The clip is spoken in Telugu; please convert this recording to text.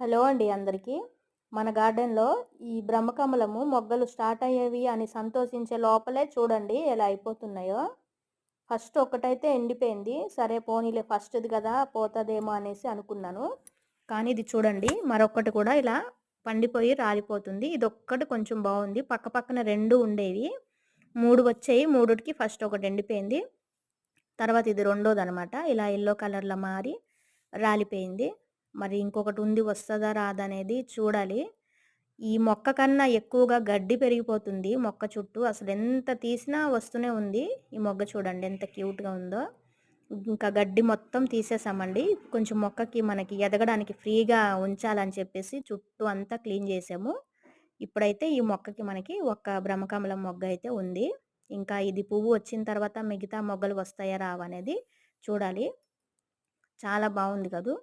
హలో అండి అందరికీ. మన గార్డెన్‌లో ఈ బ్రహ్మకమలము మొగ్గలు స్టార్ట్ అయ్యేవి అని సంతోషించే లోపలే చూడండి ఎలా అయిపోతున్నాయో. ఫస్ట్ ఒకటైతే ఎండిపోయింది. సరే పోనీలే ఫస్ట్‌ది కదా పోతదేమో అనేసి అనుకున్నాను. కానీ ఇది చూడండి మరొక్కటి కూడా ఇలా పండిపోయి రాలిపోతుంది. ఇదొక్కటి కొంచెం బావుంది. పక్కపక్కన 2 ఉండేవి. 3 వచ్చాయి. మూడిటికి ఫస్ట్ ఒకటి ఎండిపోయింది. తర్వాత ఇది రెండోదనమాట. ఇలా యెల్లో కలర్‌లో మారి రాలిపోయింది. మరి ఇంకొకటి ఉంది వస్తదా రాదా అనేది చూడాలి. ఈ మొక్క కన్నా ఎక్కువగా గడ్డి పెరిగిపోతుంది మొక్క చుట్టూ. అసలెంత తీసినా వస్తూనే ఉంది. ఈ మొగ్గ చూడండి ఎంత క్యూట్‌గా ఉందో. ఇంకా గడ్డి మొత్తం తీసేసామండి. కొంచెం మొక్కకి మనకి ఎదగడానికి ఫ్రీగా ఉంచాలని చెప్పేసి చుట్టూ అంతా క్లీన్ చేసాము. ఇప్పుడైతే ఈ మొక్కకి మనకి ఒక బ్రహ్మకమలం మొగ్గ అయితే ఉంది. ఇంకా ఇది పువ్వు వచ్చిన తర్వాత మిగతా మొగ్గలు వస్తాయా రావా అనేది చూడాలి. చాలా బావుంది కదూ!